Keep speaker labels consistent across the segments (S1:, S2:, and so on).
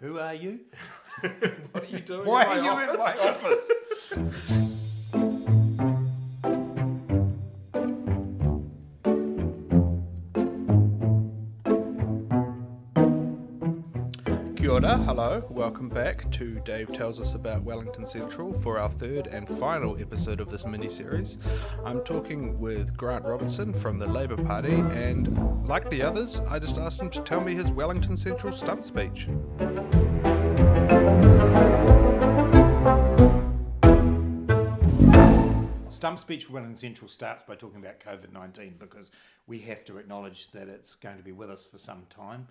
S1: Who are you?
S2: What are you doing
S1: Why
S2: in my
S1: are you
S2: office?
S1: in my office?
S2: Kia ora, hello, welcome back to Dave Tells Us About Wellington Central for our third and final episode of this mini-series. I'm talking with Grant Robertson from the Labour Party, and like the others, I just asked him to tell me his Wellington Central stump speech.
S1: Stump speech for Wellington Central starts by talking about COVID-19 because we have to acknowledge that it's going to be with us for some time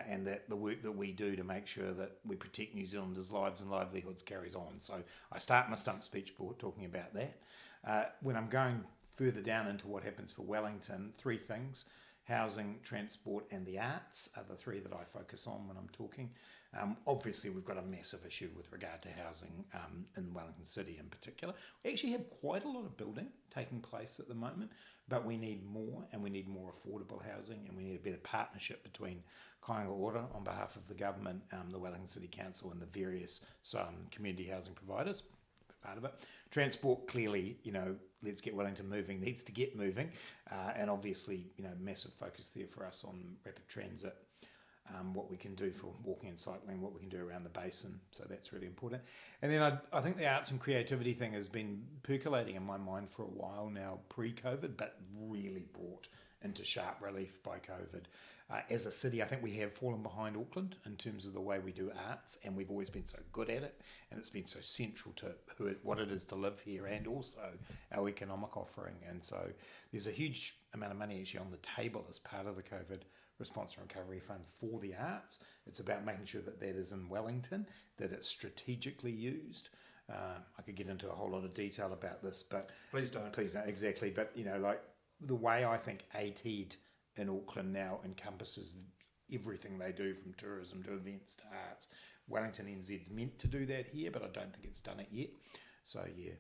S1: and that the work that we do to make sure that we protect New Zealanders' lives and livelihoods carries on. So I start my stump speech by talking about that. When I'm going further down into what happens for Wellington, three things: housing, transport and the arts are the three that I focus on when I'm talking. Obviously, we've got a massive issue with regard to housing in Wellington City in particular. We actually have quite a lot of building taking place at the moment, but we need more, and we need more affordable housing, and we need a better partnership between Kāinga Ora on behalf of the government, the Wellington City Council and the various community housing providers. Part of it. Transport, clearly, let's get Wellington moving, needs to get moving, and obviously, massive focus there for us on rapid transit. What we can do for walking and cycling, what we can do around the basin, so that's really important. And then I think the arts and creativity thing has been percolating in my mind for a while now, pre-COVID, but really brought into sharp relief by COVID. As a city, I think we have fallen behind Auckland in terms of the way we do arts, and we've always been so good at it, and it's been so central to what it is to live here and also our economic offering. And so there's a huge amount of money actually on the table as part of the COVID Response and Recovery Fund for the arts. It's about making sure that that is in Wellington, that it's strategically used. I could get into a whole lot of detail about this, but
S2: Please don't.
S1: Exactly. But like the way I think ATED in Auckland now encompasses everything they do, from tourism to events to arts. Wellington NZ's meant to do that here, but I don't think it's done it yet. So yeah,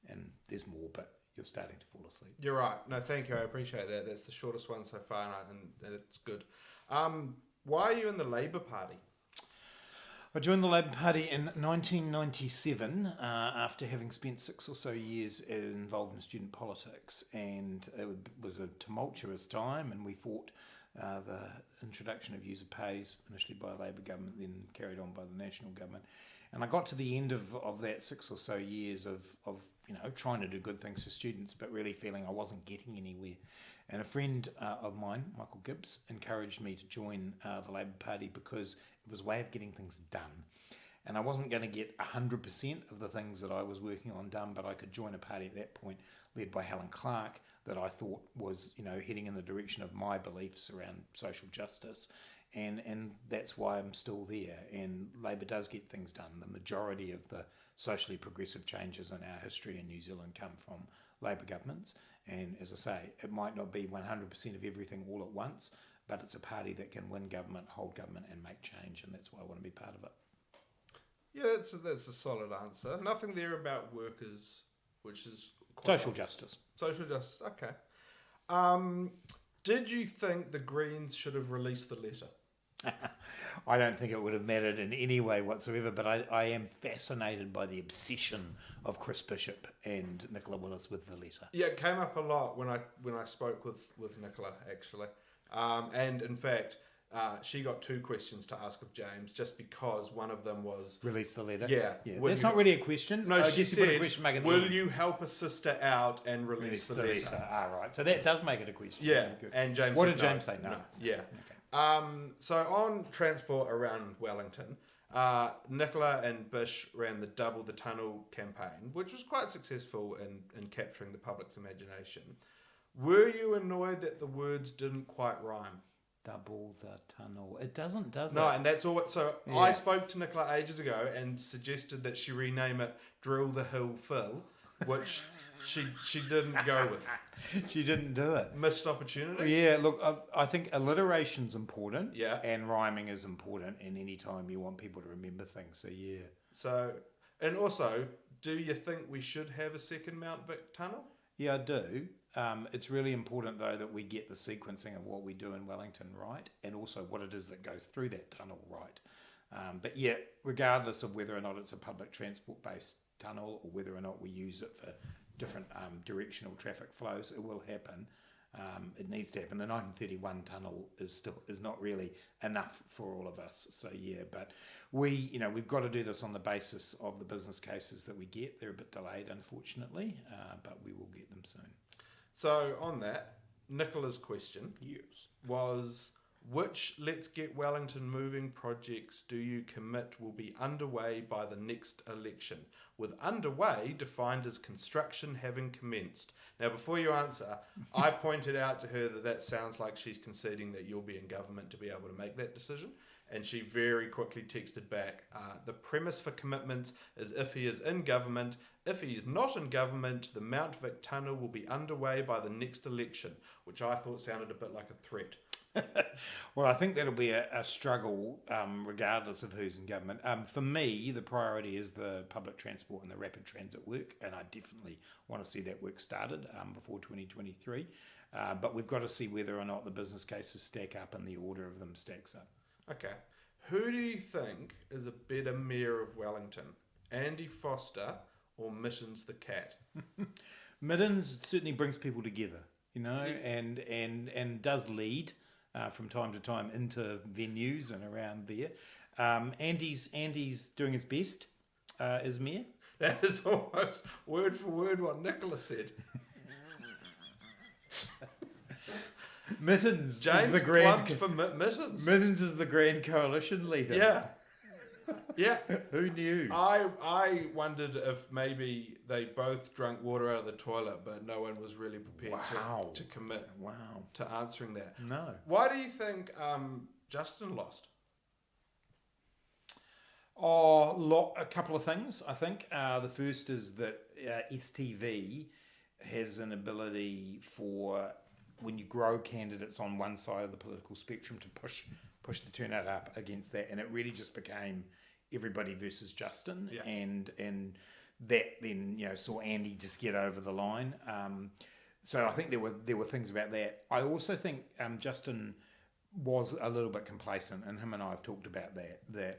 S1: and there's more, but you're starting to fall asleep.
S2: You're right. No, thank you. I appreciate that. That's the shortest one so far, and it's good. Why are you in the Labour Party?
S1: I joined the Labour Party in 1997 after having spent 6 or so years involved in student politics, and it was a tumultuous time, and we fought the introduction of user pays, initially by a Labour government, then carried on by the National government. And I got to the end of that 6 or so years of trying to do good things for students, but really feeling I wasn't getting anywhere. And a friend of mine, Michael Gibbs, encouraged me to join the Labour Party because it was a way of getting things done. And I wasn't going to get 100% of the things that I was working on done, but I could join a party at that point led by Helen Clark that I thought was, heading in the direction of my beliefs around social justice. And that's why I'm still there. And Labour does get things done. The majority of the socially progressive changes in our history in New Zealand come from Labour governments. And as I say, it might not be 100% of everything all at once, but it's a party that can win government, hold government and make change. And that's why I want to be part of it.
S2: Yeah, that's a solid answer. Nothing there about workers, which is
S1: Social justice.
S2: Social justice, okay. Did you think the Greens should have released the letter?
S1: I don't think it would have mattered in any way whatsoever, but I am fascinated by the obsession of Chris Bishop and Nicola Willis with the letter.
S2: Yeah, it came up a lot when I spoke with Nicola, actually. And in fact, she got 2 questions to ask of James just because one of them was...
S1: Release the letter?
S2: Yeah.
S1: That's not really a question.
S2: No, she said,
S1: a question mark at the
S2: will
S1: end.
S2: you help a sister out and release the letter?
S1: Ah, right. So that does make it a question.
S2: Yeah, and James
S1: What
S2: said
S1: did James say? No.
S2: Yeah.
S1: Okay.
S2: So on transport around Wellington, Nicola and Bish ran the Double the Tunnel campaign, which was quite successful in capturing the public's imagination. Were you annoyed that the words didn't quite rhyme?
S1: Double the tunnel. It doesn't, does it?
S2: No, and that's all. So
S1: Yeah.
S2: I spoke to Nicola ages ago and suggested that she rename it Drill the Hill Phil, which she didn't go with.
S1: She didn't do it.
S2: Missed opportunity.
S1: Yeah, look, I think alliteration's important.
S2: Yeah.
S1: And rhyming is important. And any time you want people to remember things. So yeah.
S2: So, and also, do you think we should have a second Mt Vic Tunnel?
S1: Yeah, I do. It's really important, though, that we get the sequencing of what we do in Wellington right, and also what it is that goes through that tunnel right. But yeah, regardless of whether or not it's a public transport-based tunnel or whether or not we use it for different directional traffic flows, it will happen. It needs to happen. The 1931 tunnel is not really enough for all of us. So yeah, but we've got to do this on the basis of the business cases that we get. They're a bit delayed, unfortunately, but we will get them soon.
S2: So on that, Nicola's question was, which Let's Get Wellington Moving projects do you commit will be underway by the next election, with underway defined as construction having commenced? Now, before you answer, I pointed out to her that sounds like she's conceding that you'll be in government to be able to make that decision, and she very quickly texted back, the premise for commitments is if he is in government. If he's not in government, the Mt Vic Tunnel will be underway by the next election, which I thought sounded a bit like a threat.
S1: Well, I think that'll be a struggle regardless of who's in government. For me, the priority is the public transport and the rapid transit work, and I definitely want to see that work started before 2023. But we've got to see whether or not the business cases stack up and the order of them stacks up.
S2: Okay. Who do you think is a better mayor of Wellington, Andy Foster or Mittens the cat?
S1: Mittens certainly brings people together, and does lead from time to time into venues and around there. Andy's doing his best as mayor.
S2: That is almost word for word what Nicola said.
S1: Mittens
S2: James
S1: is the grand
S2: for Mittens.
S1: Mittens is the grand coalition leader.
S2: Yeah. Yeah.
S1: Who knew?
S2: I wondered if maybe they both drank water out of the toilet, but no one was really prepared to commit to answering that.
S1: No.
S2: Why do you think Justin lost?
S1: A couple of things, I think. The first is that STV has an ability for, when you grow candidates on one side of the political spectrum, to push the turnout up against that, and it really just became everybody versus Justin, and that then saw Andy just get over the line. So I think there were things about that. I also think Justin was a little bit complacent, and him and I have talked about that.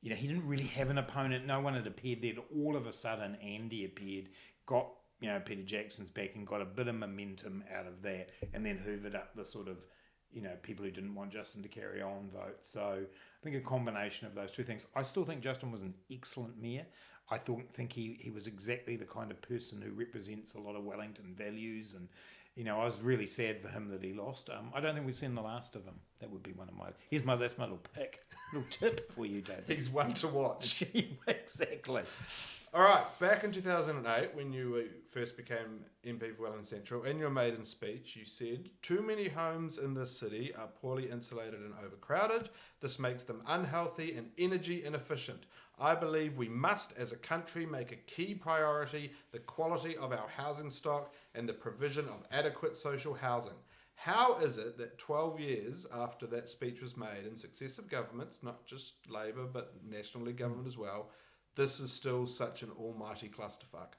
S1: He didn't really have an opponent. No one had appeared there. All of a sudden, Andy appeared, got Peter Jackson's back, and got a bit of momentum out of that, and then hoovered up the sort of people who didn't want Justin to carry on vote. So I think a combination of those two things. I still think Justin was an excellent mayor. I think he was exactly the kind of person who represents a lot of Wellington values, and I was really sad for him that he lost. I don't think we've seen the last of him. That would be one of my... That's my little pick. Little tip for you, David.
S2: He's one to watch.
S1: Exactly.
S2: All right, back in 2008, when you first became MP for Wellington Central, in your maiden speech, you said, "Too many homes in this city are poorly insulated and overcrowded. This makes them unhealthy and energy inefficient. I believe we must, as a country, make a key priority the quality of our housing stock and the provision of adequate social housing." How is it that 12 years after that speech was made in successive governments, not just Labour, but nationally government as well, this is still such an almighty clusterfuck?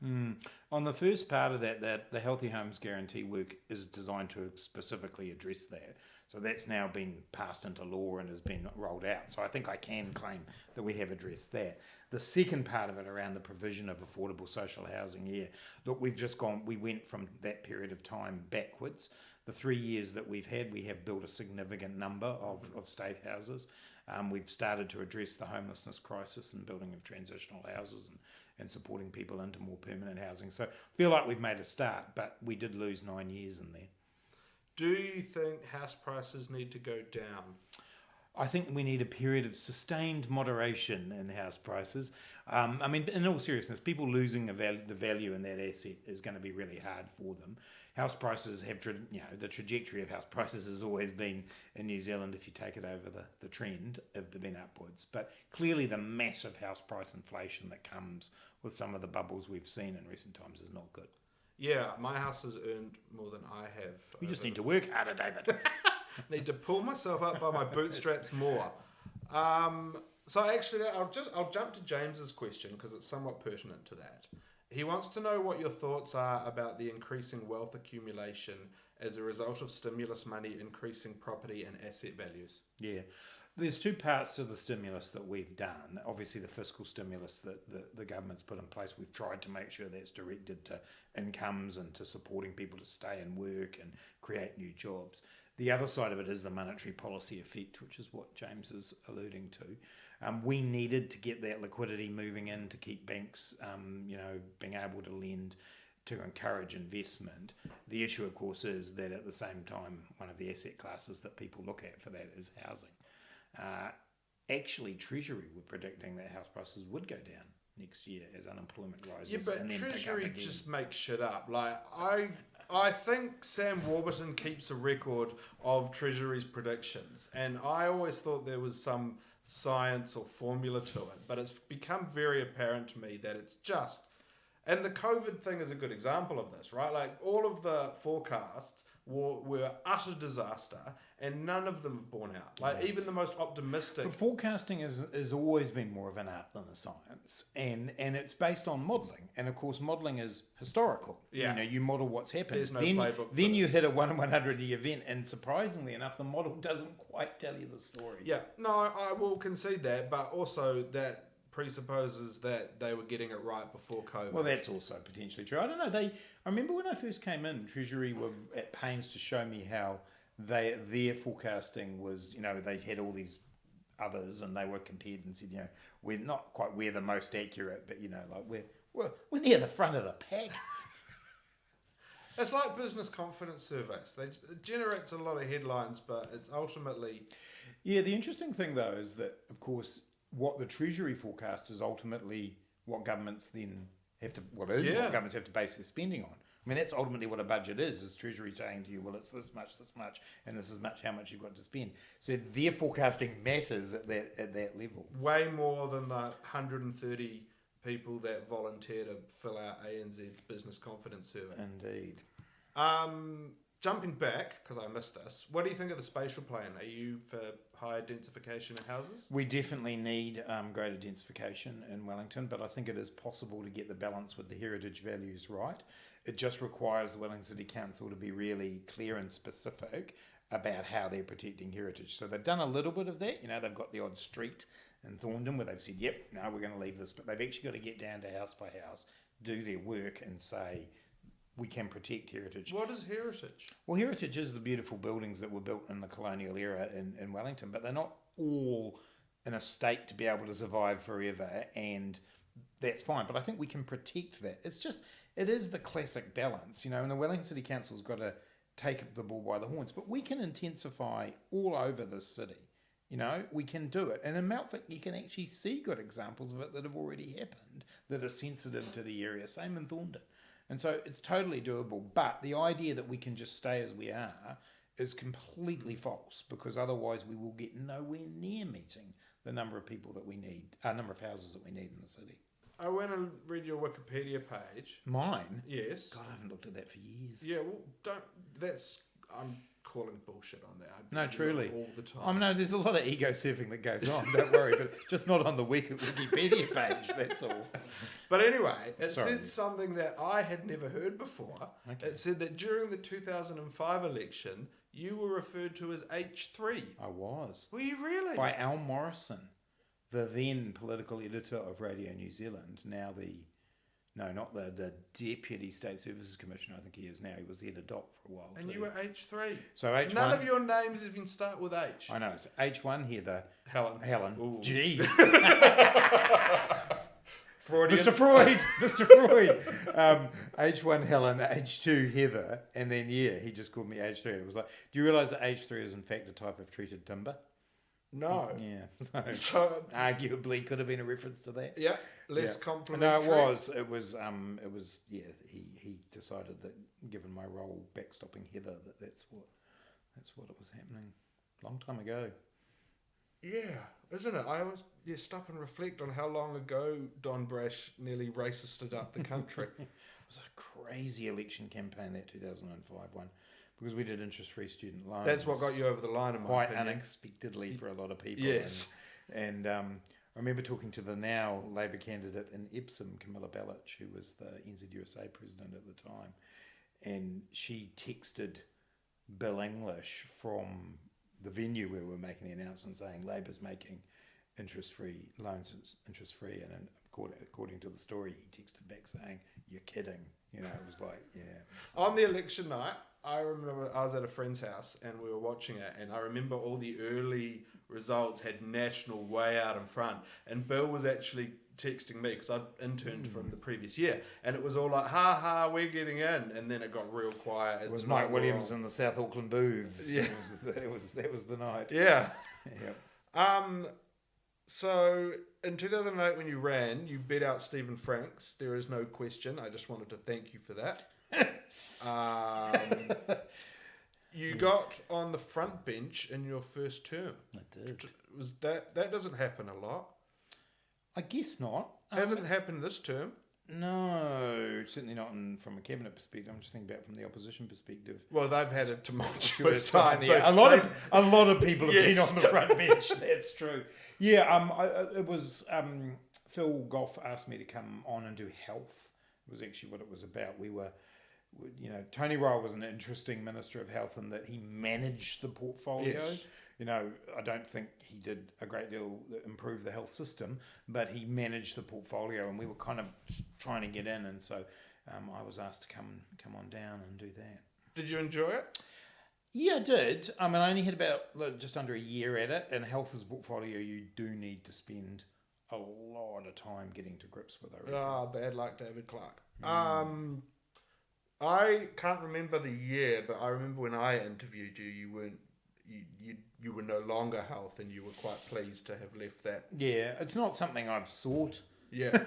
S1: On the first part of that the Healthy Homes Guarantee work is designed to specifically address that. So that's now been passed into law and has been rolled out. So I think I can claim that we have addressed that. The second part of it around the provision of affordable social housing, look, we went from that period of time backwards. The 3 years that we've had, we have built a significant number of state houses. We've started to address the homelessness crisis and building of transitional houses and supporting people into more permanent housing. So I feel like we've made a start, but we did lose 9 years in there.
S2: Do you think house prices need to go down?
S1: I think we need a period of sustained moderation in house prices. In all seriousness, people losing the value in that asset is going to be really hard for them. House prices have, the trajectory of house prices has always been in New Zealand, if you take it over the trend, have been upwards. But clearly the massive house price inflation that comes with some of the bubbles we've seen in recent times is not good.
S2: Yeah, my house has earned more than I have.
S1: You just need to work harder, David.
S2: Need to pull myself up by my bootstraps more. So actually, I'll jump to James's question because it's somewhat pertinent to that. He wants to know what your thoughts are about the increasing wealth accumulation as a result of stimulus money increasing property and asset values.
S1: Yeah. There's two parts to the stimulus that we've done. Obviously, the fiscal stimulus that the government's put in place, we've tried to make sure that's directed to incomes and to supporting people to stay and work and create new jobs. The other side of it is the monetary policy effect, which is what James is alluding to. We needed to get that liquidity moving in to keep banks, being able to lend, to encourage investment. The issue, of course, is that at the same time, one of the asset classes that people look at for that is housing. Actually, Treasury were predicting that house prices would go down next year as unemployment rises.
S2: Yeah, but
S1: and then
S2: Treasury
S1: pick up again.
S2: just makes shit up. Like, I think Sam Warburton keeps a record of Treasury's predictions, and I always thought there was some science or formula to it, but it's become very apparent to me that it's just... And the COVID thing is a good example of this, right? Like, all of the forecasts were utter disaster, and none of them have borne out. Like, even the most optimistic...
S1: But forecasting has always been more of an art than a science, and it's based on modelling. And of course, modelling is historical.
S2: Yeah.
S1: You model what's happened.
S2: There's no playbook for
S1: Then you
S2: this.
S1: hit a 1 in 100 year event, and surprisingly enough, the model doesn't quite tell you the story.
S2: Yeah, no, I will concede that, but also that presupposes that they were getting it right before COVID.
S1: Well, that's also potentially true. I don't know. I remember when I first came in, Treasury were at pains to show me how their forecasting was. They had all these others, and they were compared and said, we're not quite we're the most accurate, but we're near the front of the pack.
S2: It's like business confidence surveys. It generates a lot of headlines, but it's ultimately...
S1: Yeah, the interesting thing though is that, of course, what the Treasury forecast is ultimately what governments then have to, what governments have to base their spending on. I mean, that's ultimately what a budget is Treasury saying to you, well, it's this much, and this is how much you've got to spend. So their forecasting matters at that level.
S2: Way more than the 130 people that volunteer to fill out ANZ's business confidence survey.
S1: Indeed.
S2: Jumping back, because I missed this, what do you think of the spatial plan? Are you for higher densification of houses?
S1: We definitely need greater densification in Wellington, but I think it is possible to get the balance with the heritage values right. It just requires the Wellington City Council to be really clear and specific about how they're protecting heritage. So they've done a little bit of that. They've got the odd street in Thorndon where they've said, yep, no, we're going to leave this. But they've actually got to get down to house by house, do their work and say, we can protect heritage.
S2: What is heritage?
S1: Well, heritage is the beautiful buildings that were built in the colonial era in Wellington, but they're not all in a state to be able to survive forever, and that's fine. But I think we can protect that. It is the classic balance, and the Wellington City Council's got to take the bull by the horns, but we can intensify all over this city. We can do it. And in Mt Vic, you can actually see good examples of it that have already happened that are sensitive to the area. Same in Thorndon. And so it's totally doable. But the idea that we can just stay as we are is completely false, because otherwise we will get nowhere near meeting the number of people that we need, number of houses that we need in the city.
S2: I went and read your Wikipedia page.
S1: Mine?
S2: Yes.
S1: God, I haven't looked at that for years.
S2: Yeah, well, I'm calling bullshit on that.
S1: No, truly.
S2: All the time.
S1: There's a lot of ego surfing that goes on, don't worry, but just not on the Wikipedia page, that's all.
S2: But anyway, it said something that I had never heard before. Okay. It said that during the 2005 election, you were referred to as H3.
S1: I was.
S2: Were you really?
S1: By Al Morrison, the then political editor of Radio New Zealand, now the Deputy State Services Commissioner, I think he is now. He was the head of DOC for a while.
S2: And you were H3.
S1: So H1.
S2: None of your names even start with H.
S1: I know. So H1, Heather.
S2: Helen.
S1: Ooh. Jeez.
S2: Freudian.
S1: Mr. Freud. H1 Helen, H2 Heather, and then he just called me H3. It was like, do you realise that H3 is in fact a type of treated timber?
S2: No.
S1: Yeah. So arguably could have been a reference to that.
S2: Yeah. Less complimentary.
S1: No, it was. He decided that given my role backstopping Heather, that's what it was happening. Long time ago.
S2: Yeah, isn't it? I always stop and reflect on how long ago Don Brash nearly racisted up the country.
S1: It was a crazy election campaign, that 2005 one, because we did interest-free student loans.
S2: That's what got you over the line, in my opinion.
S1: Unexpectedly for a lot of people.
S2: Yes.
S1: And I remember talking to the now Labour candidate in Epsom, Camilla Bellich, who was the NZUSA president at the time, and she texted Bill English from the venue where we were making the announcement saying Labor's making interest-free loans interest-free, and according to the story, he texted back saying, "You're kidding." You know, it was like, yeah.
S2: On the election night, I remember I was at a friend's house and we were watching it, and I remember all the early results had National way out in front, and Bill was actually texting me because I'd interned from the previous year, and it was all like, "Ha ha, we're getting in," and then it got real quiet. As
S1: It was
S2: the
S1: Mike
S2: night wore
S1: Williams
S2: on.
S1: in the South Auckland booths.
S2: Yeah.
S1: That was the night.
S2: Yeah.
S1: Yep.
S2: So in 2008, when you ran, you beat out Stephen Franks. There is no question. I just wanted to thank you for that. You got on the front bench in your first term.
S1: I did.
S2: Was that doesn't happen a lot?
S1: I guess not.
S2: Hasn't happened this term.
S1: No, certainly not from a cabinet perspective. I'm just thinking about it from the opposition perspective.
S2: Well, they've had a tumultuous
S1: Time.
S2: time. So
S1: A lot of people have been on the front bench. That's true. Yeah. It was Phil Goff asked me to come on and do health. It was actually what it was about. Tony Ryle was an interesting Minister of Health in that he managed the portfolio.
S2: Yes.
S1: I don't think he did a great deal to improve the health system, but he managed the portfolio, and we were kind of trying to get in, and so I was asked to come on down and do that.
S2: Did you enjoy it?
S1: Yeah, I did. I only had about just under a year at it, and health as a portfolio, you do need to spend a lot of time getting to grips with it.
S2: Bad luck, David Clark. I can't remember the year, but I remember when I interviewed you, you were no longer health, and you were quite pleased to have left that.
S1: Yeah, it's not something I've sought.
S2: Yeah.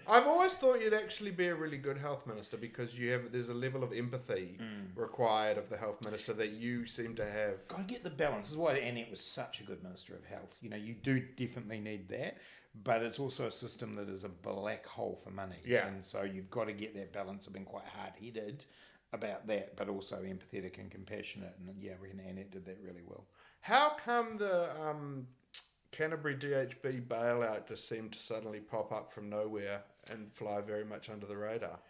S2: I've always thought you'd actually be a really good health minister because there's a level of empathy required of the health minister that you seem to have.
S1: I get the balance. This is why Annette was such a good Minister of Health. You do definitely need that, but it's also a system that is a black hole for money.
S2: Yeah.
S1: And so you've got to get that balance of being quite hard-headed about that, but also empathetic and compassionate. And yeah, I reckon Annette did that really well.
S2: How come the Canterbury DHB bailout just seemed to suddenly pop up from nowhere and fly very much under the radar?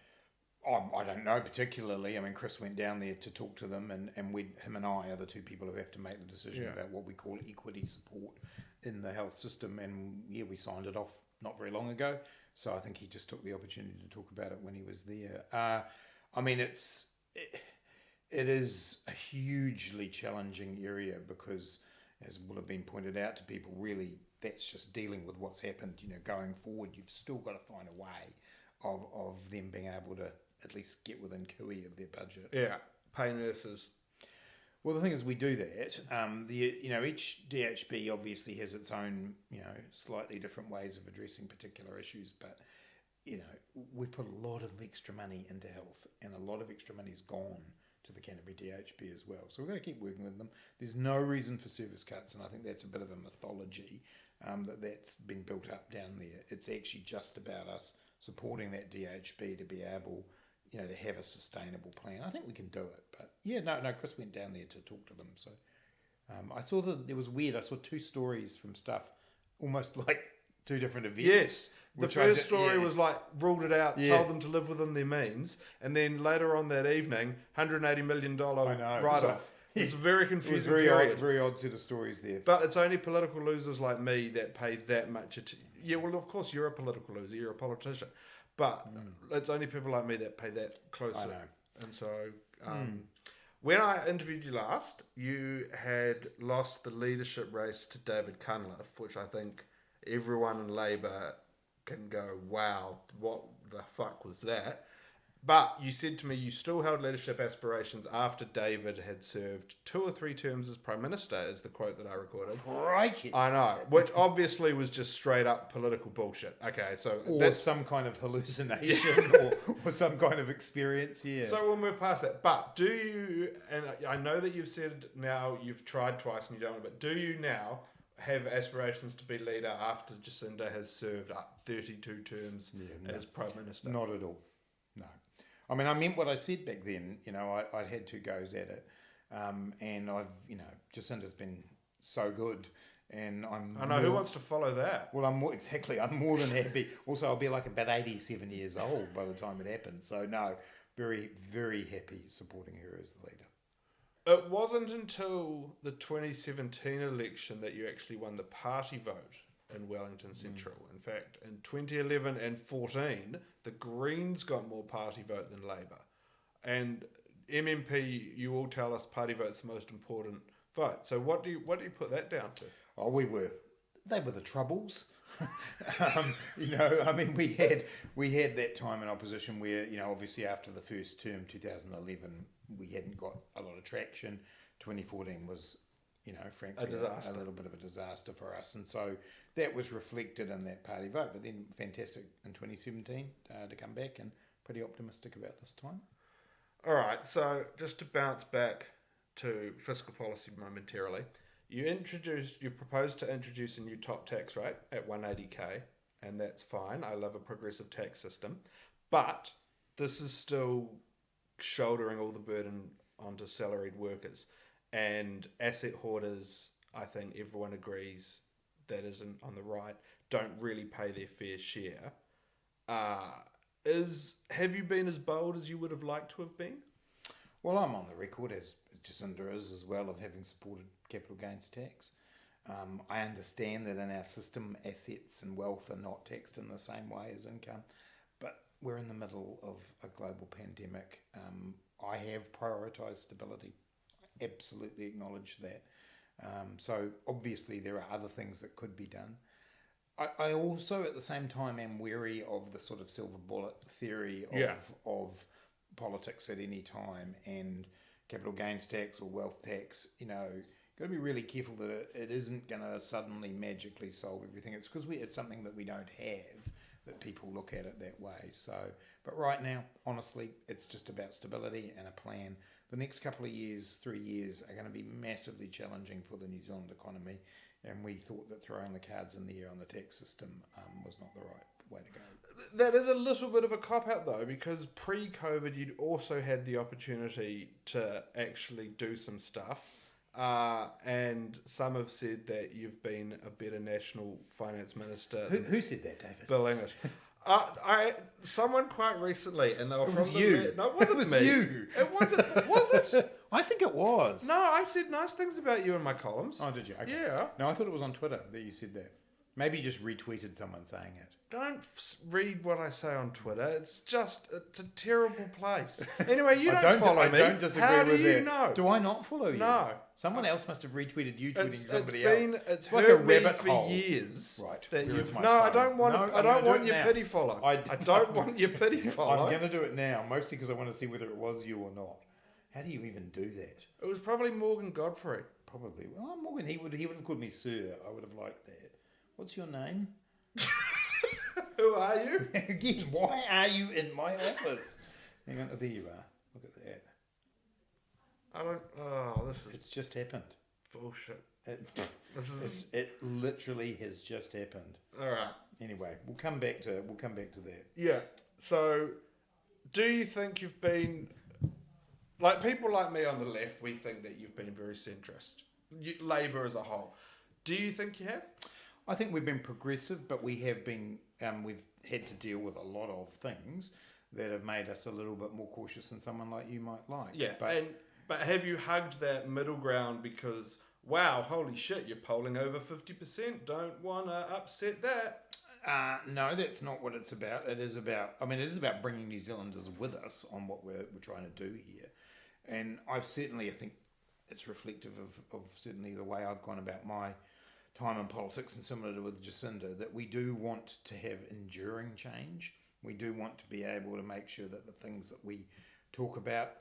S1: I don't know particularly. Chris went down there to talk to them, and him and I are the two people who have to make the decision about what we call equity support in the health system. And yeah, we signed it off not very long ago. So I think he just took the opportunity to talk about it when he was there. It is a hugely challenging area because, as will have been pointed out to people, really that's just dealing with what's happened. Going forward, you've still got to find a way of them being able to at least get within cooey of their budget.
S2: Yeah, pay nurses.
S1: Well, the thing is, we do that. Each DHB obviously has its own, slightly different ways of addressing particular issues, but we've put a lot of extra money into health, and a lot of extra money is gone to the Canterbury DHB as well. So we're going to keep working with them. There's no reason for service cuts, and I think that's a bit of a mythology that's been built up down there. It's actually just about us supporting that DHB to be able, to have a sustainable plan. I think we can do it. But yeah, no, Chris went down there to talk to them. So I saw that it was weird. I saw two stories from stuff, almost like two different events.
S2: Yes. The first story was like ruled it out, told them to live within their means, and then later on that evening, $180 million write-off. It's a very confusing period.
S1: Very odd set of stories there.
S2: But it's only political losers like me that pay that much. Yeah, well, of course you're a political loser. You're a politician. But it's only people like me that pay that closer.
S1: I know.
S2: And so when I interviewed you last, you had lost the leadership race to David Cunliffe, which I think everyone in Labour can go, wow, what the fuck was that? But you said to me you still held leadership aspirations after David had served 2 or 3 terms as Prime Minister, is the quote that I recorded.
S1: Crikey.
S2: I know, which obviously was just straight up political bullshit. Okay, so
S1: or
S2: that's
S1: some kind of hallucination or some kind of experience, yeah.
S2: So we'll move past that. But do you, and I know that you've said now you've tried twice and you don't, but do you now have aspirations to be leader after Jacinda has served 32 terms as Prime Minister?
S1: Not at all, no. I meant what I said back then. I'd had 2 goes at it, and I've, Jacinda's been so good, and
S2: I know who wants to follow that.
S1: Well, I'm more than happy. Also, I'll be like about 87 years old by the time it happens. So no, very, very happy supporting her as the leader.
S2: It wasn't until the 2017 election that you actually won the party vote in Wellington Central. In fact, in 2011 and 14, the Greens got more party vote than Labour. And MMP, you all tell us party vote's the most important vote. So what do you put that down to?
S1: Oh, they were the Troubles. I mean, we had that time in opposition where, obviously after the first term, 2011, we hadn't got a lot of traction. 2014 was, frankly,
S2: a disaster.
S1: A little bit of a disaster for us. And so that was reflected in that party vote. But then fantastic in 2017 to come back, and pretty optimistic about this time.
S2: All right, so just to bounce back to fiscal policy momentarily, you proposed to introduce a new top tax rate at 180k, and that's fine. I love a progressive tax system, but this is still shouldering all the burden onto salaried workers and asset hoarders. I think everyone agrees that isn't on the right, don't really pay their fair share. Have you been as bold as you would have liked to have been?
S1: Well, I'm on the record, as Jacinda is as well, of having supported capital gains tax. I understand that in our system, assets and wealth are not taxed in the same way as income, but we're in the middle of a global pandemic. I have prioritised stability. I absolutely acknowledge that. So obviously there are other things that could be done. I also, at the same time, am wary of the sort of silver bullet theory of politics at any time, and capital gains tax or wealth tax, got to be really careful that it isn't going to suddenly magically solve everything. It's because it's something that we don't have that people look at it that way. So, but right now, honestly, it's just about stability and a plan. The next couple of years, 3 years, are going to be massively challenging for the New Zealand economy, and we thought that throwing the cards in the air on the tax system was not the right way to go.
S2: That is a little bit of a cop-out, though, because pre-COVID, you'd also had the opportunity to actually do some stuff. And some have said that you've been a better national finance minister.
S1: Who said that, David?
S2: Bill English. Someone quite recently, and they were
S1: from you.
S2: No, it wasn't me.
S1: You.
S2: It wasn't. Was it?
S1: I think it was.
S2: No, I said nice things about you in my columns.
S1: Oh, did you? Okay.
S2: Yeah.
S1: No, I thought it was on Twitter that you said that. Maybe you just retweeted someone saying it.
S2: Don't read what I say on Twitter. It's a terrible place. Anyway, you don't follow me.
S1: I don't disagree
S2: How
S1: with
S2: do you
S1: that.
S2: know?
S1: Do I not follow you?
S2: No.
S1: Someone else must have retweeted you tweeting somebody else.
S2: It's
S1: like a
S2: hurt me
S1: rabbit
S2: for
S1: hole.
S2: Years.
S1: Right.
S2: That
S1: Where's
S2: you've,
S1: my
S2: no,
S1: phone?
S2: I don't want.
S1: No,
S2: I don't want
S1: do it
S2: your
S1: now.
S2: pity follow. I don't want your pity follow.
S1: I'm going to do it now, mostly because I want to see whether it was you or not. How do you even do that?
S2: It was probably Morgan Godfrey.
S1: Probably. Well, Morgan, he would have called me sir. I would have liked that. What's your name?
S2: Who are you?
S1: Again, why are you in my office? Hang on, there you are. Look at that.
S2: I don't. Oh, this is.
S1: It's just happened.
S2: Bullshit.
S1: It literally has just happened.
S2: All right.
S1: Anyway, we'll come back to that.
S2: Yeah. So, do you think you've been like people like me on the left? We think that you've been very centrist. Labour as a whole. Do you think you have?
S1: I think we've been progressive, but we have been. We've had to deal with a lot of things that have made us a little bit more cautious than someone like you might like.
S2: Yeah, but have you hugged that middle ground because, wow, holy shit, you're polling over 50%. Don't want to upset that.
S1: No, that's not what it's about. It is about bringing New Zealanders with us on what we're trying to do here. And I think it's reflective of certainly the way I've gone about my time in politics, and similar to with Jacinda, that we do want to have enduring change. We do want to be able to make sure that the things that we talk about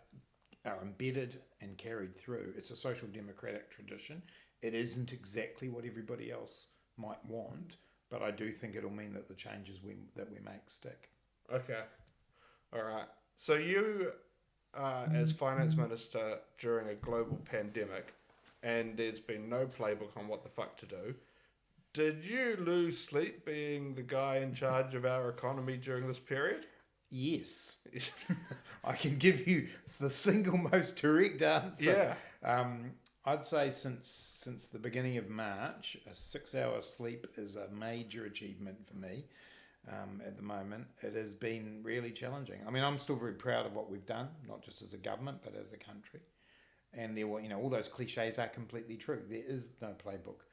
S1: are embedded and carried through. It's a social democratic tradition. It isn't exactly what everybody else might want, but I do think it'll mean that the changes that we make stick.
S2: Okay. All right. So you, as Finance Minister during a global pandemic, and there's been no playbook on what the fuck to do, did you lose sleep being the guy in charge of our economy during this period?
S1: Yes. I can give you the single most direct answer.
S2: Yeah.
S1: I'd say since the beginning of March, a 6-hour sleep is a major achievement for me at the moment. It has been really challenging. I mean, I'm still very proud of what we've done, not just as a government, but as a country. And there were, all those cliches are completely true. There is no playbook.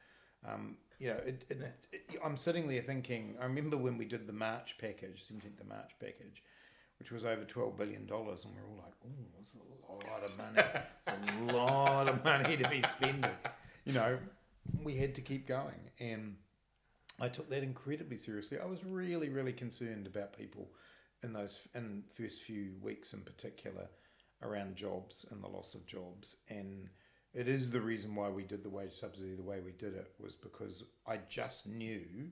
S1: I'm sitting there thinking, I remember when we did the March package, 17th of March package, which was over $12 billion, and we're all like, oh, that's a lot of money. A lot of money to be spending. We had to keep going. And I took that incredibly seriously. I was really, really concerned about people in the first few weeks in particular around jobs and the loss of jobs. And it is the reason why we did the wage subsidy the way we did it, was because I just knew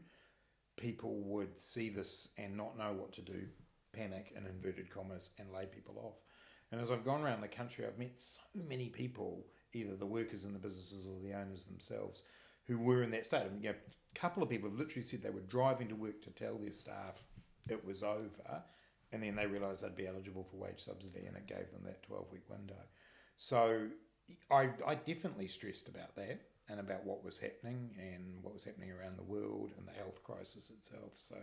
S1: people would see this and not know what to do, panic in inverted commas, and lay people off. And as I've gone around the country, I've met so many people, either the workers in the businesses or the owners themselves, who were in that state. A couple of people have literally said they were driving to work to tell their staff it was over, and then they realised they'd be eligible for wage subsidy, and it gave them that 12-week window. So I definitely stressed about that, and about what was happening around the world, and the health crisis itself. So,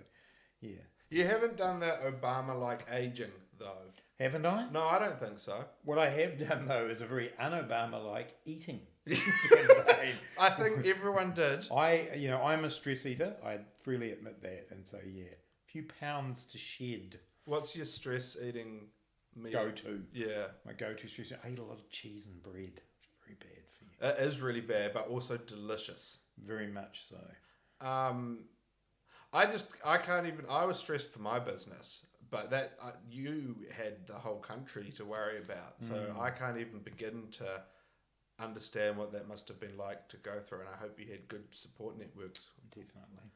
S1: yeah.
S2: You haven't done that Obama-like aging, though.
S1: Haven't I?
S2: No, I don't think so.
S1: What I have done, though, is a very un-Obama-like eating campaign.
S2: I think everyone did.
S1: I'm a stress eater. I freely admit that. And so, yeah, a few pounds to shed.
S2: What's your stress eating meal?
S1: Go-to.
S2: Yeah.
S1: My go-to stress. I eat a lot of cheese and bread. It's very bad for you.
S2: It is really bad, but also delicious.
S1: Very much so.
S2: I was stressed for my business, but you had the whole country to worry about. So I can't even begin to understand what that must have been like to go through, and I hope you had good support networks.
S1: Definitely.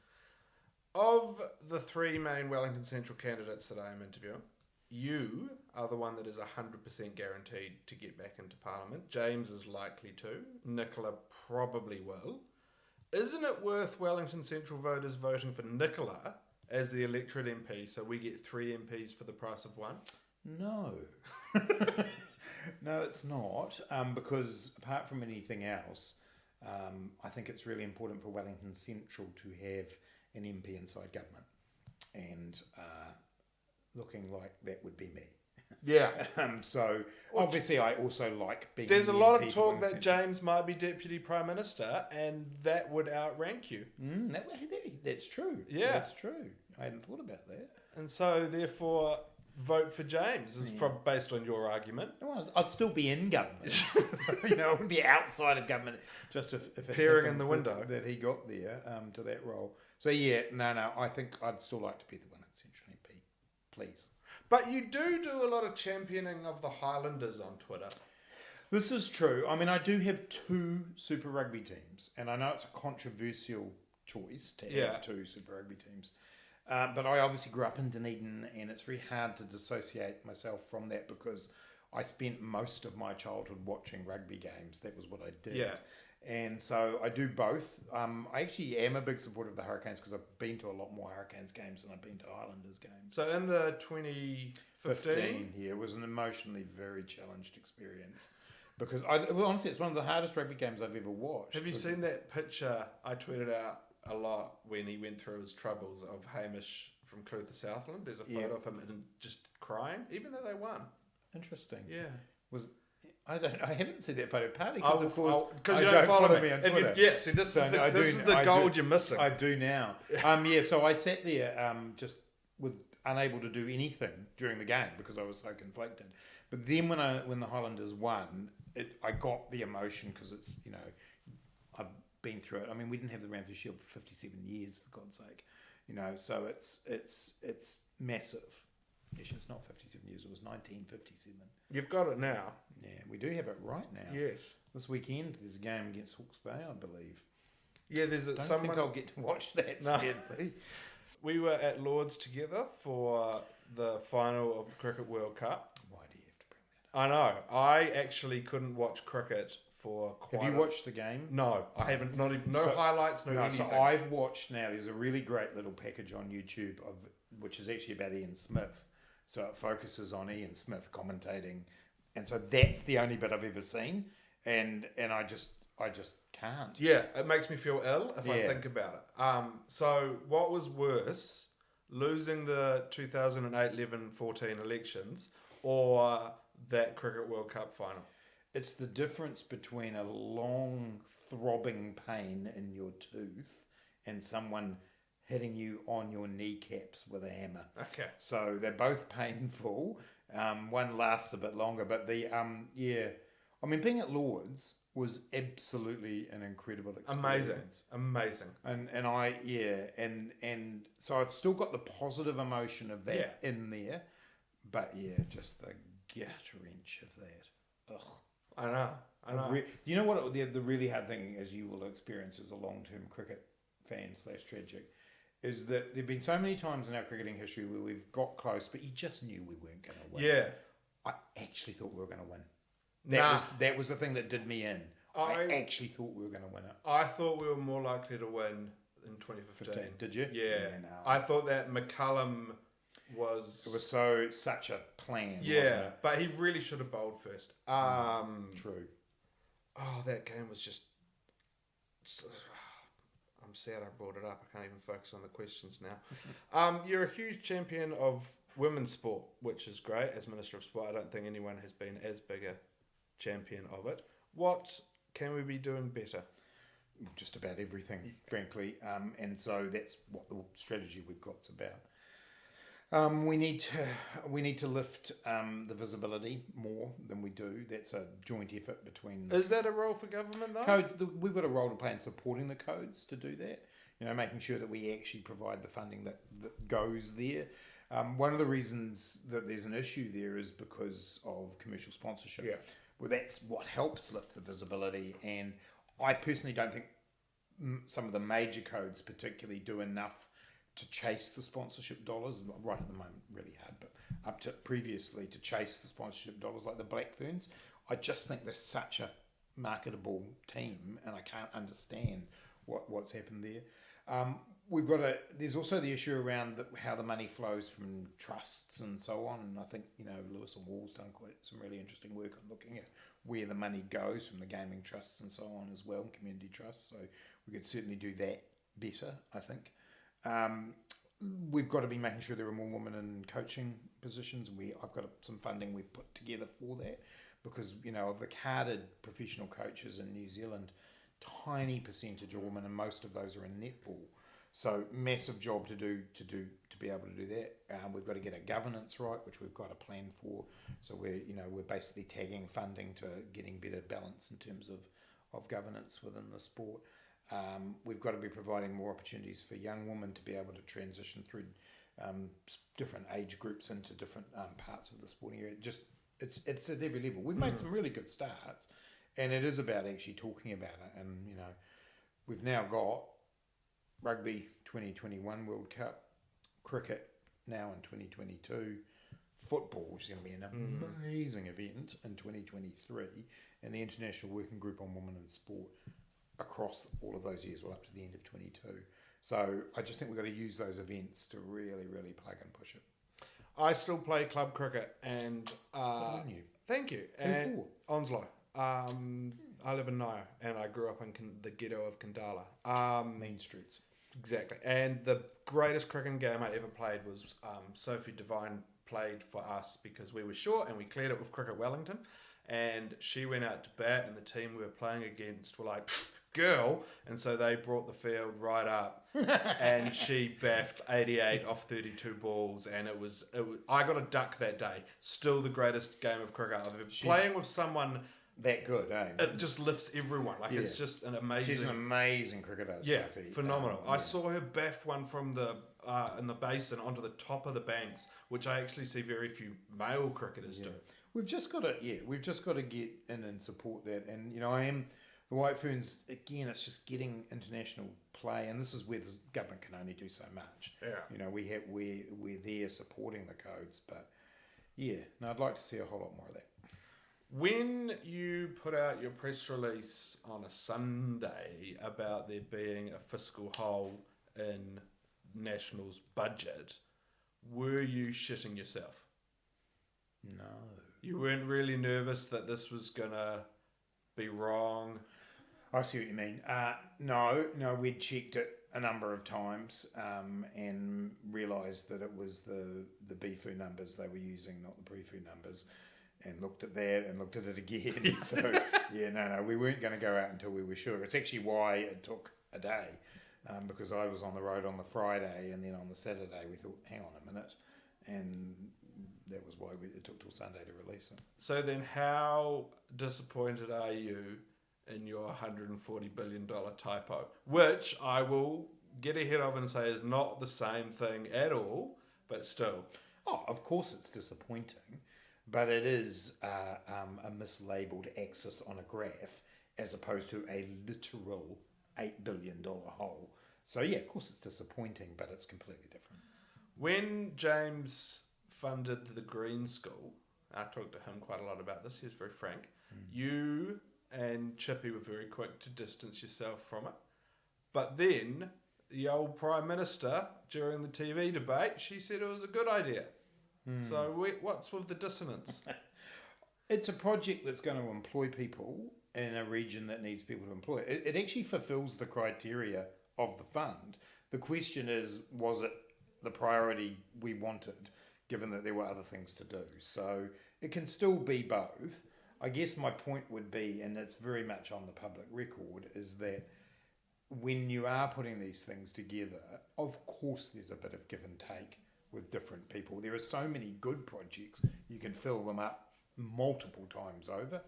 S2: Of the three main Wellington Central candidates that I am interviewing, you are the one that is 100% guaranteed to get back into Parliament. James is likely to. Nicola probably will. Isn't it worth Wellington Central voters voting for Nicola as the electorate MP, so we get 3 MPs for the price of 1?
S1: No. No, it's not. Because apart from anything else, I think it's really important for Wellington Central to have an MP inside government. And looking like that would be me.
S2: Yeah.
S1: So obviously I also like being.
S2: There's a lot of talk that James might be Deputy Prime Minister, and that would outrank you.
S1: That's true.
S2: Yeah,
S1: that's true. I hadn't thought about that.
S2: And so therefore, vote for James based on your argument.
S1: Well, I'd still be in government, so I wouldn't be outside of government. Just if it
S2: peering in the window
S1: that he got there to that role. So no. I think I'd still like to be the Wellington Central MP, please.
S2: But you do a lot of championing of the Highlanders on Twitter.
S1: This is true. I mean, I do have 2 Super Rugby teams, and I know it's a controversial choice to have 2 Super Rugby teams. But I obviously grew up in Dunedin, and it's very hard to dissociate myself from that because I spent most of my childhood watching rugby games. That was what I did.
S2: Yeah.
S1: And so I do both. I actually am a big supporter of the Hurricanes because I've been to a lot more Hurricanes games than I've been to Highlanders games.
S2: So in the 2015?
S1: Yeah, it was an emotionally very challenged experience. Because, honestly, it's one of the hardest rugby games I've ever watched.
S2: Have you seen that picture I tweeted out a lot when he went through his troubles of Hamish from Clutha Southland? There's a photo of him and just crying, even though they won.
S1: Interesting.
S2: Yeah.
S1: I haven't seen that photo, partly because of course
S2: because you don't follow me on Twitter.
S1: See,
S2: this is the gold you're missing.
S1: I do now. So I sat there just unable to do anything during the game because I was so conflicted. But then when the Highlanders won, I got the emotion because it's I've been through it. I mean, we didn't have the Ramsay Shield for 57 years, for God's sake. So it's massive. Actually, it's not 57 years. It was 1957.
S2: You've got it now.
S1: Yeah, we do have it right now.
S2: Yes.
S1: This weekend, there's a game against Hawke's Bay, I believe.
S2: Yeah, there's
S1: I don't think I'll get to watch that, sadly.
S2: We were at Lord's together for the final of the Cricket World Cup.
S1: Why do you have to bring that up?
S2: I know. I actually couldn't watch cricket for quite
S1: Have you watched the game?
S2: No, I haven't. Not even, highlights, anything.
S1: So I've watched now. There's a really great little package on YouTube which is actually about Ian Smith. So it focuses on Ian Smith commentating, and so that's the only bit I've ever seen, and I just can't.
S2: Yeah, it makes me feel ill if I think about it. So what was worse, losing the 2008, 11, 14 elections, or that Cricket World Cup final?
S1: It's the difference between a long throbbing pain in your tooth and someone hitting you on your kneecaps with a hammer.
S2: Okay.
S1: So they're both painful. One lasts a bit longer, but I mean, being at Lord's was absolutely an incredible experience.
S2: Amazing.
S1: And so I've still got the positive emotion of that in there, but just the gut wrench of that. Ugh.
S2: I know.
S1: You know what? The really hard thing, as you will experience as a long-term cricket fan / tragic, is that there've been so many times in our cricketing history where we've got close, but you just knew we weren't going to win.
S2: Yeah.
S1: I actually thought we were going to win.
S2: Nah.
S1: That was the thing that did me in. I actually thought we were going to win it.
S2: I thought we were more likely to win in 2015.
S1: Did you?
S2: Yeah.
S1: No.
S2: I thought that McCullum was...
S1: It was such a plan.
S2: Yeah, but he really should have bowled first.
S1: True.
S2: Oh, that game was just... I'm sad I brought it up. I can't even focus on the questions now. You're a huge champion of women's sport, which is great. As Minister of Sport, I don't think anyone has been as big a champion of it. What can we be doing better?
S1: Just about everything, frankly. And so that's what the strategy we've got's about. We need to lift the visibility more than we do. That's a joint effort between...
S2: Is that a role for government, though?
S1: Codes, we've got a role to play in supporting the codes to do that. Making sure that we actually provide the funding that goes there. One of the reasons that there's an issue there is because of commercial sponsorship.
S2: Yeah.
S1: Well, that's what helps lift the visibility. And I personally don't think some of the major codes particularly do enough to chase the sponsorship dollars. Right at the moment, really hard, but up to previously to chase the sponsorship dollars like the Black Ferns. I just think they're such a marketable team, and I can't understand what's happened there. There's also the issue around how the money flows from trusts and so on, and I think Lewis and Wall's done quite some really interesting work on looking at where the money goes from the gaming trusts and so on as well, community trusts. So we could certainly do that better, I think. We've got to be making sure there are more women in coaching positions. I've got some funding we've put together for that because of the carded professional coaches in New Zealand, tiny percentage are women, and most of those are in netball. So massive job to be able to do that. We've got to get our governance right, which we've got a plan for. So we're basically tagging funding to getting better balance in terms of governance within the sport. We've got to be providing more opportunities for young women to be able to transition through different age groups into different parts of the sporting area. It's at every level. We've made some really good starts, and it is about actually talking about it. And we've now got Rugby 2021 World Cup, cricket now in 2022, football, which is going to be an amazing event in 2023, and the International Working Group on Women in Sport across all of those years, well up to the end of 22. So I just think we've got to use those events to really, really plug and push it.
S2: I still play club cricket, and thank you. And Onslow. I live in Naya, and I grew up in the ghetto of Kandala.
S1: Mean streets.
S2: Exactly. And the greatest cricket game I ever played was Sophie Devine played for us because we were short and we cleared it with Cricket Wellington. And she went out to bat, and the team we were playing against were like, girl. And so they brought the field right up, and she baffed 88 off 32 balls. And it was I got a duck that day. Still the greatest game of cricket I've ever playing with someone
S1: that good, eh?
S2: It just lifts everyone. It's just an amazing...
S1: She's an amazing cricketer, Sophie.
S2: Phenomenal. I saw her baff one from the in the basin onto the top of the banks, which I actually see very few male cricketers do.
S1: We've just got to get in and support that. And the White Ferns again. It's just getting international play, and this is where the government can only do so much.
S2: Yeah.
S1: We're there supporting the codes, but I'd like to see a whole lot more of that.
S2: When you put out your press release on a Sunday about there being a fiscal hole in National's budget, were you shitting yourself?
S1: No.
S2: You weren't really nervous that this was going to be wrong?
S1: I see what you mean. No, we'd checked it a number of times and realised that it was the BFU numbers they were using, not the PREFU numbers. and looked at that and looked at it again. So, no, we weren't going to go out until we were sure. It's actually why it took a day, because I was on the road on the Friday, and then on the Saturday we thought, hang on a minute, and that was why it took till Sunday to release it.
S2: So then how disappointed are you in your $140 billion typo, which I will get ahead of and say is not the same thing at all, but still.
S1: Oh, of course it's disappointing, but it is a mislabeled axis on a graph as opposed to a literal $8 billion hole. So yeah, of course it's disappointing, but it's completely different.
S2: When James funded the Green School, I talked to him quite a lot about this, he was very frank, you and Chippy were very quick to distance yourself from it. But then the old Prime Minister, during the TV debate, she said it was a good idea. So what's with the dissonance?
S1: It's a project that's going to employ people in a region that needs people to employ. It actually fulfills the criteria of the fund. The question is, was it the priority we wanted, given that there were other things to do? So it can still be both. I guess my point would be, and it's very much on the public record, is that when you are putting these things together, of course there's a bit of give and take with different people. There are so many good projects, you can fill them up multiple times over.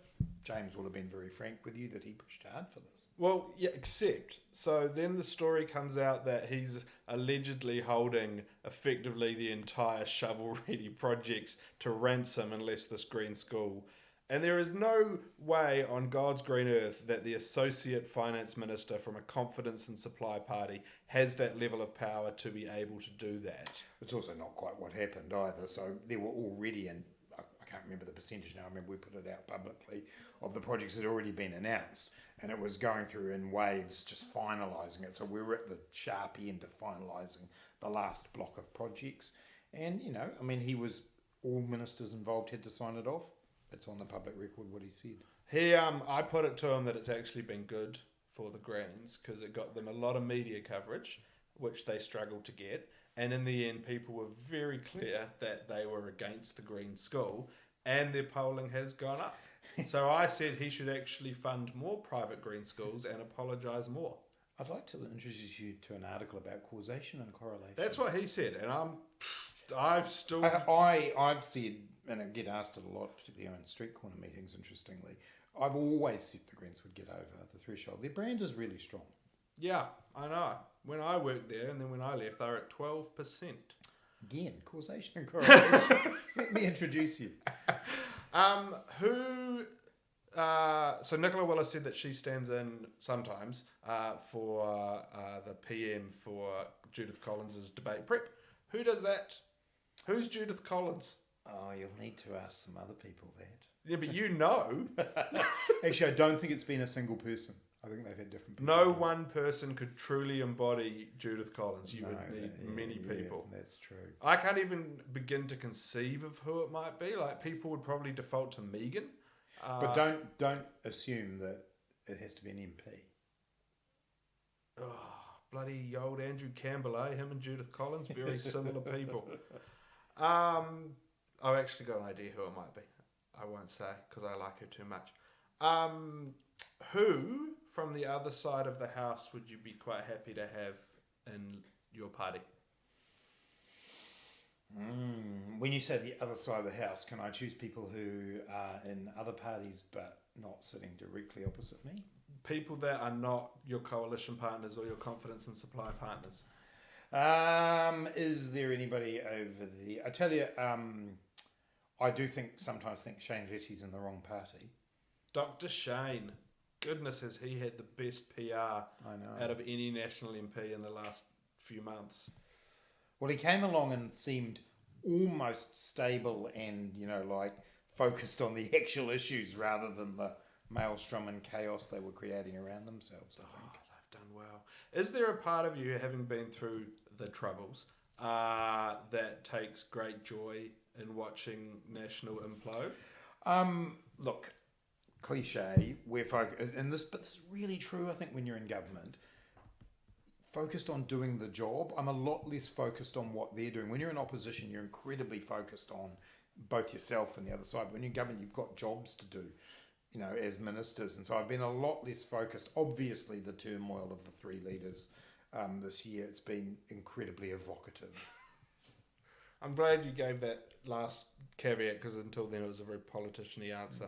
S1: James will have been very frank with you that he pushed hard for this.
S2: Well, yeah, except, so then the story comes out that he's allegedly holding effectively the entire shovel-ready projects to ransom unless this green school. And there is no way on God's green earth that the Associate Finance Minister from a confidence and supply party has that level of power to be able to do that.
S1: It's also not quite what happened either. So there were already, and I can't remember the percentage now, I remember we put it out publicly, of the projects that had already been announced. And it was going through in waves, just finalising it. So we were at the sharp end of finalising the last block of projects. And, he was, all ministers involved had to sign it off. It's on the public record what he said.
S2: I put it to him that it's actually been good for the Greens because it got them a lot of media coverage, which they struggled to get. And in the end, people were very clear that they were against the Green School, and their polling has gone up. So I said he should actually fund more private green schools and apologise more.
S1: I'd like to introduce you to an article about causation and correlation.
S2: That's what he said, and I've still...
S1: I've said, and I get asked it a lot, particularly on street corner meetings, interestingly, I've always said the Greens would get over the threshold. Their brand is really strong.
S2: Yeah, I know. When I worked there and then when I left, they were at 12%.
S1: Again, causation and correlation. Let me introduce you.
S2: So Nicola Willis said that she stands in sometimes for the PM for Judith Collins' debate prep. Who does that? Who's Judith Collins?
S1: Oh, you'll need to ask some other people that.
S2: Yeah, but you know.
S1: Actually, I don't think it's been a single person. I think they've had different people.
S2: No one person could truly embody Judith Collins. You would need many people.
S1: That's true.
S2: I can't even begin to conceive of who it might be. Like, people would probably default to Megan.
S1: But don't assume that it has to be an MP.
S2: Oh, bloody old Andrew Campbell, eh? Him and Judith Collins, very similar people. I've actually got an idea who it might be. I won't say because I like her too much. Who from the other side of the house would you be quite happy to have in your party?
S1: When you say the other side of the house, can I choose people who are in other parties but not sitting directly opposite me?
S2: People that are not your coalition partners or your confidence and supply partners.
S1: Is there anybody over the... I tell you, I do sometimes think Shane Retty's in the wrong party.
S2: Dr. Shane. Goodness, has he had the best PR out of any national MP in the last few months.
S1: Well, he came along and seemed almost stable and, focused on the actual issues rather than the maelstrom and chaos they were creating around themselves, I think.
S2: They've done well. Is there a part of you, having been through the troubles, that takes great joy in watching National implode?
S1: Look, cliche, we're focused, and this is really true, I think, when you're in government. focused on doing the job. I'm a lot less focused on what they're doing. When you're in opposition, you're incredibly focused on both yourself and the other side. When you're government, you've got jobs to do, as ministers. And so I've been a lot less focused. Obviously, the turmoil of the three leaders this year, it's been incredibly evocative.
S2: I'm glad you gave that last caveat, because until then it was a very politician-y answer.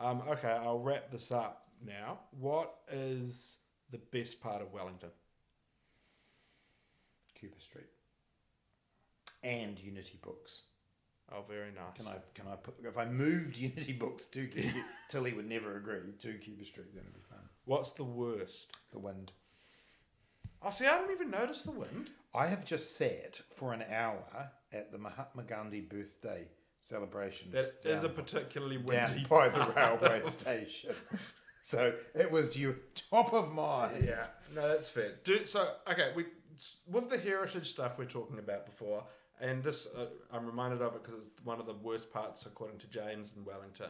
S2: Okay, I'll wrap this up now. What is the best part of Wellington?
S1: Cooper Street and Unity Books.
S2: Oh, very nice.
S1: Can I put, if I moved Unity Books to Tilly would never agree, to Cooper Street, then it'd be fun.
S2: What's the worst?
S1: The wind.
S2: Oh, see, I didn't even notice the wind.
S1: I have just sat for an hour at the Mahatma Gandhi birthday celebrations.
S2: That is a particularly windy
S1: down by the railway station. So it was top of mind.
S2: Yeah, no, that's fair. With the heritage stuff we're talking about before, and this, I'm reminded of it because it's one of the worst parts, according to James, in Wellington.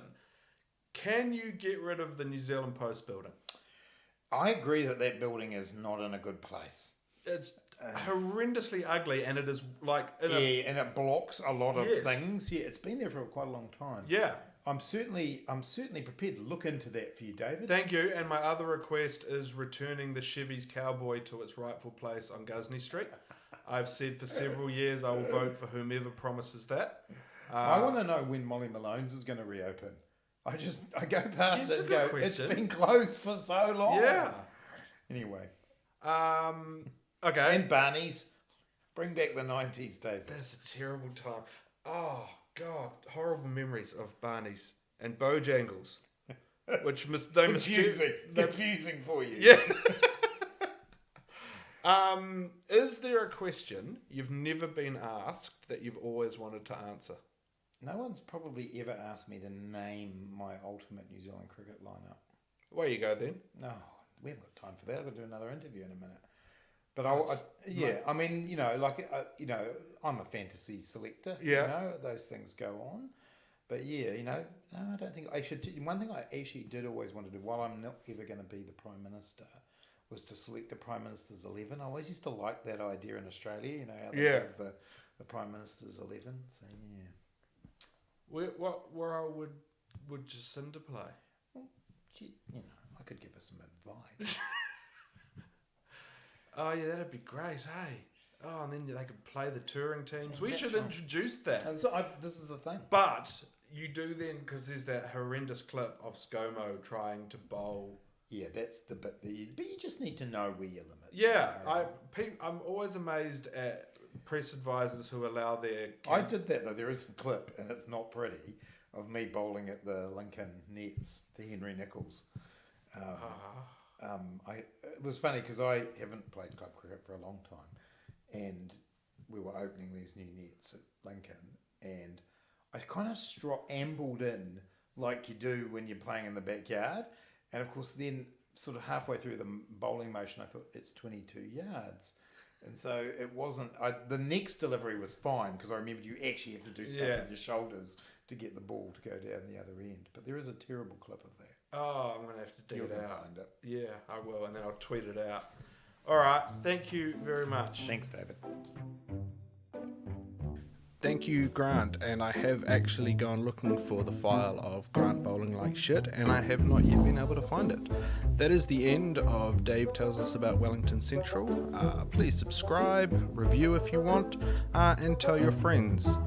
S2: Can you get rid of the New Zealand Post building?
S1: I agree that building is not in a good place.
S2: It's horrendously ugly, and it is like...
S1: and it blocks a lot of things. Yeah, it's been there for quite a long time.
S2: Yeah.
S1: I'm certainly prepared to look into that for you, David.
S2: Thank you. And my other request is returning the Chevy's Cowboy to its rightful place on Gusney Street. I've said for several years I will vote for whomever promises that.
S1: I want to know when Molly Malone's is going to reopen. I go past it and go, question. It's been closed for so long.
S2: Yeah.
S1: Anyway.
S2: Okay.
S1: And Barney's. Bring back the 90s, David.
S2: That's a terrible time. Oh, God. Horrible memories of Barney's and Bojangles. Which
S1: confusing for you.
S2: Yeah. Is there a question you've never been asked that you've always wanted to answer?
S1: No one's probably ever asked me to name my ultimate New Zealand cricket lineup.
S2: Away you go then.
S1: No, we haven't got time for that. I've got to do another interview in a minute. But I'm a fantasy selector.
S2: Yeah.
S1: Those things go on. But yeah, no, I don't think I should. One thing I actually did always want to do, while I'm not ever going to be the Prime Minister, was to select the Prime Minister's 11. I always used to like that idea in Australia, how they have the Prime Minister's 11. So yeah.
S2: What role would Jacinda play?
S1: Well, I could give her some advice.
S2: Oh yeah, that'd be great, hey. Oh, and then they could play the touring teams. We should introduce that.
S1: And so this is the thing.
S2: But you do then, because there's that horrendous clip of ScoMo trying to bowl.
S1: Yeah, that's the bit but you just need to know where your limits
S2: are. I'm always amazed at press advisors who allow their...
S1: I did that though. There is a clip, and it's not pretty, of me bowling at the Lincoln nets, the Henry Nichols. It was funny because I haven't played club cricket for a long time, and we were opening these new nets at Lincoln, and I kind of ambled in like you do when you're playing in the backyard, and of course then sort of halfway through the bowling motion I thought it's 22 yards. And so it wasn't... the next delivery was fine because I remembered you actually have to do stuff with your shoulders to get the ball to go down the other end. But there is a terrible clip of that.
S2: Oh, I'm going to have to dig it out.
S1: Find it.
S2: Yeah, I will, and then I'll tweet it out. All right, thank you very much.
S1: Thanks, David.
S2: Thank you, Grant, and I have actually gone looking for the file of Grant bowling like shit, and I have not yet been able to find it. That is the end of Dave Tells Us About Wellington Central. Please subscribe, review if you want, and tell your friends.